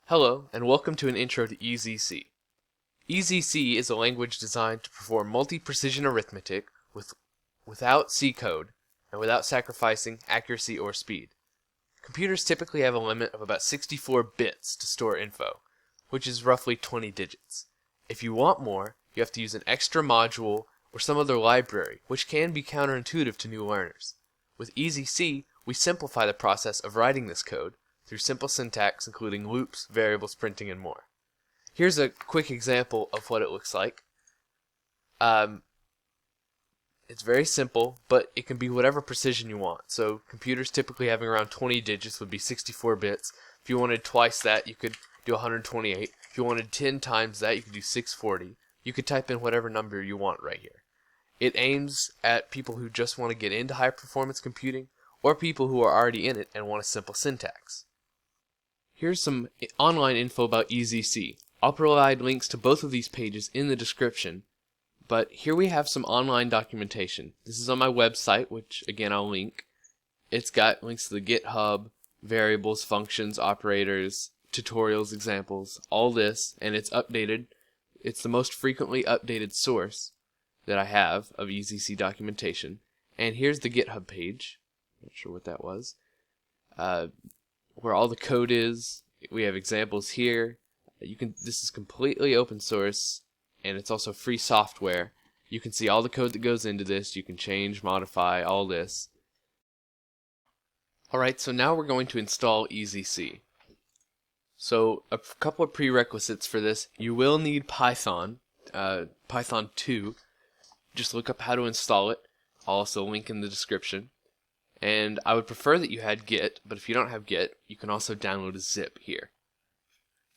Hello, and welcome to an intro to EZC. EZC is a language designed to perform multi-precision arithmetic without C code and without sacrificing accuracy or speed. Computers typically have a limit of about 64 bits to store info, which is roughly 20 digits. If you want more, you have to use an extra module or some other library, which can be counterintuitive to new learners. With EZC, we simplify the process of writing this code through simple syntax including loops, variables, printing, and more. Here's a quick example of what it looks like. It's very simple, but it can be whatever precision you want. So computers typically having around 20 digits would be 64 bits. If you wanted twice that, you could do 128. If you wanted 10 times that, you could do 640. You could type in whatever number you want right here. It aims at people who just want to get into high-performance computing, or people who are already in it and want a simple syntax. Here's some online info about EZC. I'll provide links to both of these pages in the description, but here we have some online documentation. This is on my website, which again I'll link. It's got links to the GitHub, variables, functions, operators, tutorials, examples, all this, and it's updated. It's the most frequently updated source that I have of EZC documentation. And here's the GitHub page. Not sure what that was. Where all the code is. We have examples here. This is completely open source, and it's also free software. You can see all the code that goes into this. You can change, modify, all this. Alright, so now we're going to install EZC. So a couple of prerequisites for this. You will need Python, Python 2. Just look up how to install it. I'll also link in the description. And I would prefer that you had Git, but if you don't have Git, you can also download a zip here.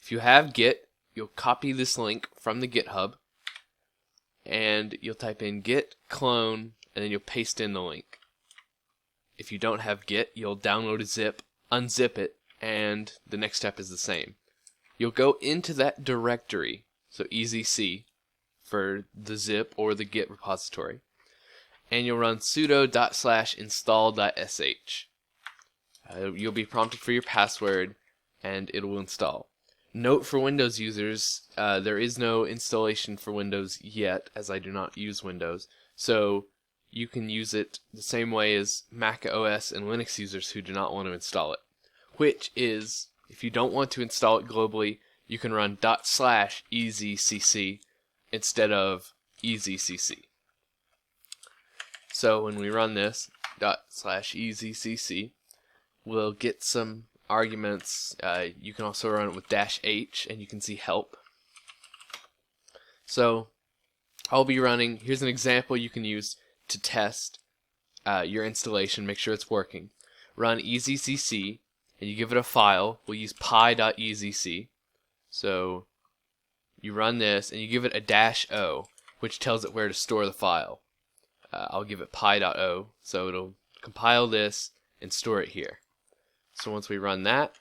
If you have Git, you'll copy this link from the GitHub, and you'll type in git clone, and then you'll paste in the link. If you don't have Git, you'll download a zip, unzip it, and the next step is the same. You'll go into that directory, so EZC, for the zip or the Git repository, and you'll run sudo./install.sh. You'll be prompted for your password, and it will install. Note for Windows users, there is no installation for Windows yet, as I do not use Windows, so you can use it the same way as Mac OS and Linux users who do not want to install it, which is, if you don't want to install it globally, you can run ./EZCC instead of EZCC. So when we run this, ./EZCC, we'll get some arguments. You can also run it with -H, and you can see help. So I'll be running, here's an example you can use to test your installation, make sure it's working. Run EZCC, and you give it a file. We'll use pi.ezc. So you run this, and you give it a -O, which tells it where to store the file. I'll give it pi.o, so it'll compile this and store it here. So once we run that,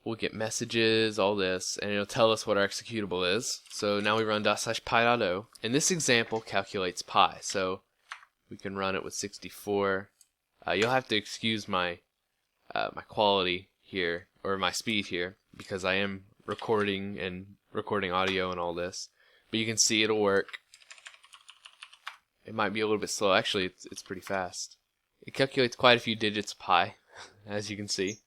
we'll get messages, all this, and it'll tell us what our executable is. So now we run ./pi.o, and this example calculates pi, so we can run it with 64. You'll have to excuse my my quality here, or my speed here, because I am recording audio and all this. But you can see it'll work. It might be a little bit slow. Actually, it's pretty fast. It calculates quite a few digits of pi, as you can see.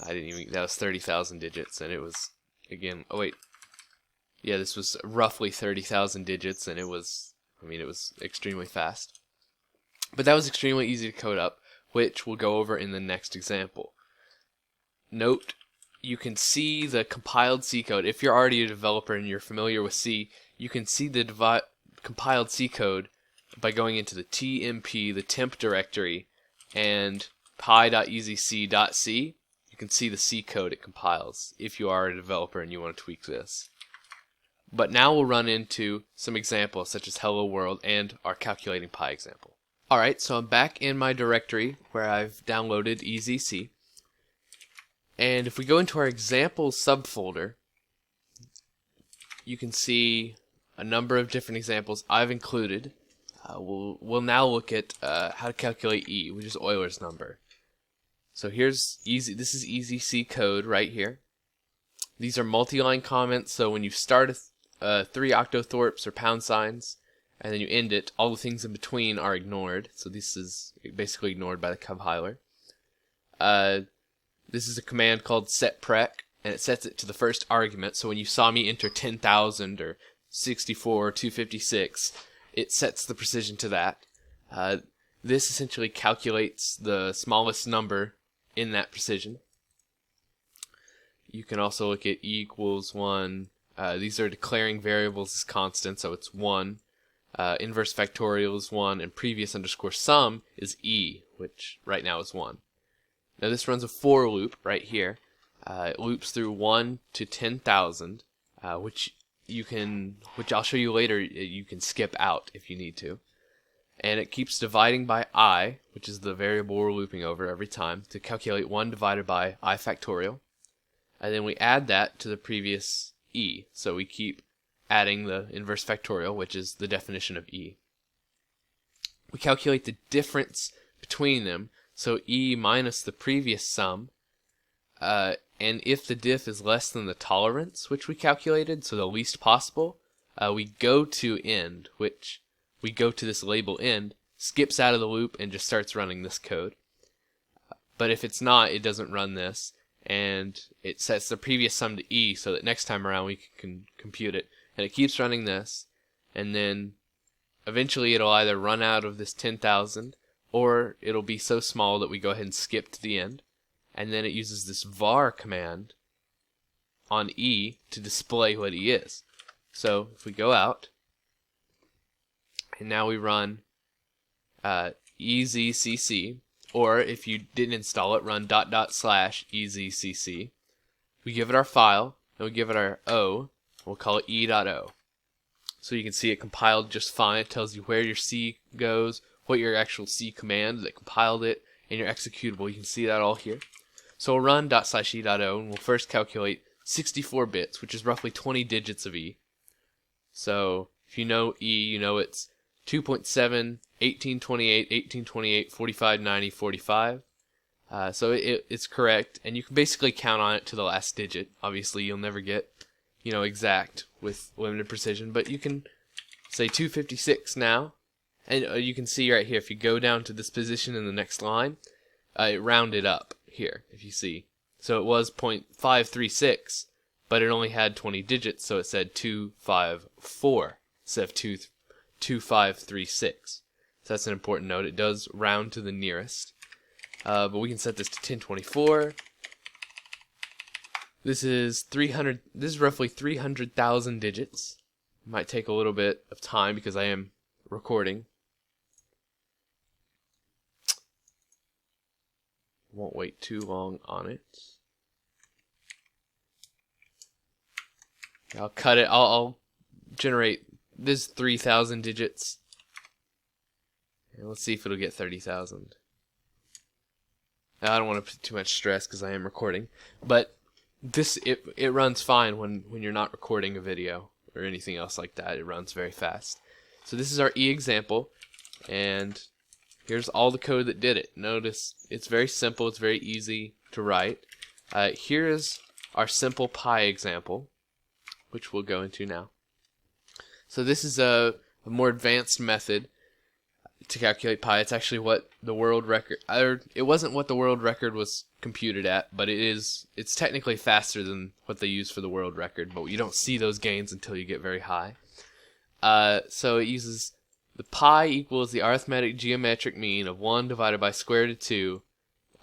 That was 30,000 digits, and it was, again, oh wait. Yeah, this was roughly 30,000 digits, and it was extremely fast. But that was extremely easy to code up, which we'll go over in the next example. Note, you can see the compiled C code. If you're already a developer and you're familiar with C, you can see the compiled C code by going into the TMP, the temp directory, and pi.ezc.c. You can see the C code it compiles if you are a developer and you want to tweak this. But now we'll run into some examples such as Hello World and our calculating pi example. Alright, so I'm back in my directory where I've downloaded EZC. And if we go into our examples subfolder, you can see a number of different examples I've included. We'll now look at how to calculate E, which is Euler's number. So here's this is EZC code right here. These are multi-line comments, so when you start 3 octothorpes or pound signs, and then you end it, all the things in between are ignored. So this is basically ignored by the compiler. This is a command called setprec, and it sets it to the first argument. So when you saw me enter 10,000 or 64 or 256, it sets the precision to that. This essentially calculates the smallest number in that precision. You can also look at e equals 1. These are declaring variables as constant, so it's 1. Inverse factorial is 1, and previous underscore sum is e, which right now is 1. Now this runs a for loop right here. It loops through 1 to 10,000, which I'll show you later. You can skip out if you need to. And it keeps dividing by I, which is the variable we're looping over every time, to calculate 1 divided by I factorial. And then we add that to the previous e. So we keep adding the inverse factorial, which is the definition of e. We calculate the difference between them, so e minus the previous sum. And if the diff is less than the tolerance, which we calculated, so the least possible, we go to end, which we go to this label end, skips out of the loop, and just starts running this code. But if it's not, it doesn't run this, and it sets the previous sum to e so that next time around we can compute it. And it keeps running this, and then eventually it'll either run out of this 10,000, or it'll be so small that we go ahead and skip to the end. And then it uses this var command on e to display what e is. So if we go out, and now we run EZCC, or if you didn't install it, run .. EZCC. We give it our file, and we give it our O, we'll call it e.o. So you can see it compiled just fine. It tells you where your C goes, what your actual C command that compiled it, and your executable. You can see that all here. So we'll run .e.o, and we'll first calculate 64 bits, which is roughly 20 digits of E. So if you know E, you know it's 2.7, 1828, 1828, 4590, 45. So it's correct, and you can basically count on it to the last digit. Obviously, you'll never get, exact with limited precision, but you can say 256 now, and you can see right here, if you go down to this position in the next line, it rounded up here, if you see. So it was 0.536, but it only had 20 digits, so it said 254 instead of 2536. So that's an important note. It does round to the nearest. But we can set this to 1024. This is 300. This is roughly 300,000 digits. It might take a little bit of time because I am recording. Won't wait too long on it. I'll cut it. I'll generate this 3,000 digits. And let's see if it'll get 30,000. I don't want to put too much stress because I am recording, but it runs fine when you're not recording a video or anything else like that. It runs very fast. So this is our E example, and here's all the code that did it. Notice it's very simple. It's very easy to write. Here is our simple pi example, which we'll go into now. So this is a more advanced method to calculate pi. It's actually what the world record, it wasn't what the world record was computed at, but it's technically faster than what they use for the world record, but you don't see those gains until you get very high. So it uses the pi equals the arithmetic geometric mean of 1 divided by square root of 2,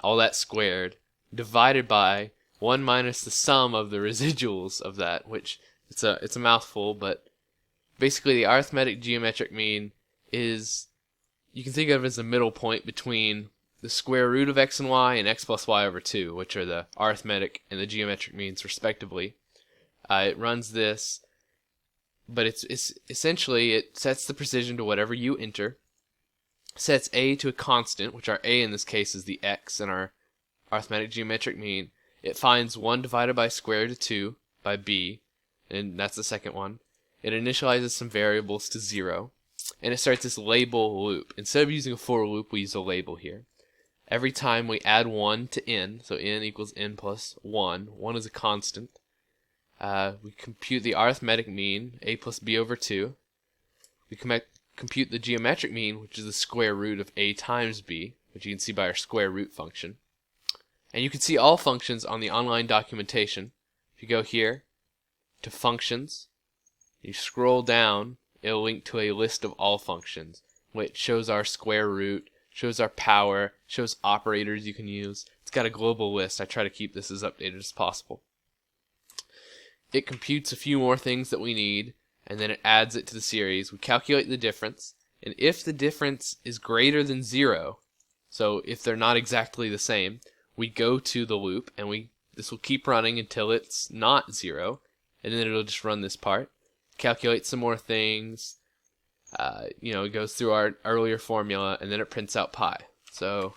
all that squared, divided by 1 minus the sum of the residuals of that, which it's a mouthful, but basically the arithmetic geometric mean is, you can think of it as the middle point between the square root of x and y and x plus y over 2, which are the arithmetic and the geometric means respectively. It runs this, but it's essentially, it sets the precision to whatever you enter, sets a to a constant, which our a in this case is the x in our arithmetic geometric mean. It finds 1 divided by square root of 2 by b, and that's the second one. It initializes some variables to 0. And it starts this label loop. Instead of using a for loop, we use a label here. Every time we add 1 to n, so n equals n plus 1. 1 is a constant. We compute the arithmetic mean, a plus b over 2. We compute the geometric mean, which is the square root of a times b, which you can see by our square root function. And you can see all functions on the online documentation. If you go here to functions, you scroll down, it'll link to a list of all functions, which shows our square root, shows our power, shows operators you can use. It's got a global list. I try to keep this as updated as possible. It computes a few more things that we need, and then it adds it to the series. We calculate the difference, and if the difference is greater than 0, so if they're not exactly the same, we go to the loop, and this will keep running until it's not 0, and then it'll just run this part, calculate some more things. It goes through our earlier formula, and then it prints out pi. So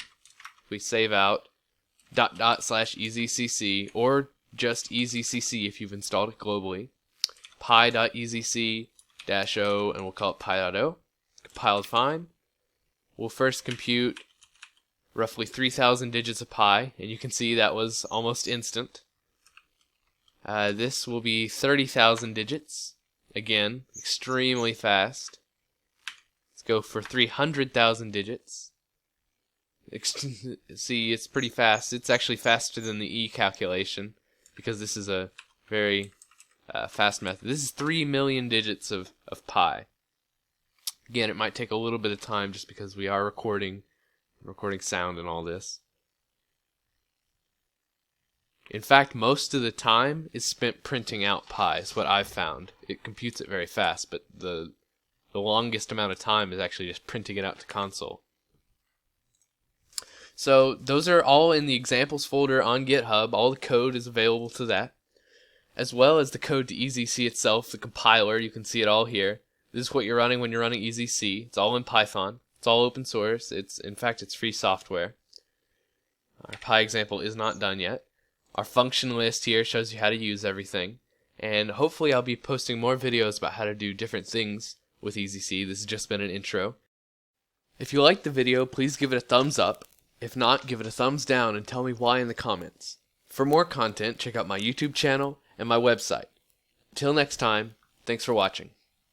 we save out / /ezcc, or just EZCC if you've installed it globally, pi.ezc-o, and we'll call it pi.o. Compiled fine. We'll first compute roughly 3,000 digits of pi, and you can see that was almost instant. This will be 30,000 digits. Again, extremely fast. Let's go for 300,000 digits. See, it's pretty fast. It's actually faster than the E calculation, because this is a very fast method. This is 3 million digits of pi. Again, it might take a little bit of time just because we are recording sound and all this. In fact, most of the time is spent printing out pi, is what I've found. It computes it very fast, but the longest amount of time is actually just printing it out to console. So those are all in the examples folder on GitHub. All the code is available to that, as well as the code to EZC itself, the compiler. You can see it all here. This is what you're running when you're running EZC. It's all in Python. It's all open source. In fact, it's free software. Our pi example is not done yet. Our function list here shows you how to use everything, and hopefully I'll be posting more videos about how to do different things with EZC. This has just been an intro. If you liked the video, please give it a thumbs up. If not, give it a thumbs down and tell me why in the comments. For more content, check out my YouTube channel and my website. Until next time, thanks for watching.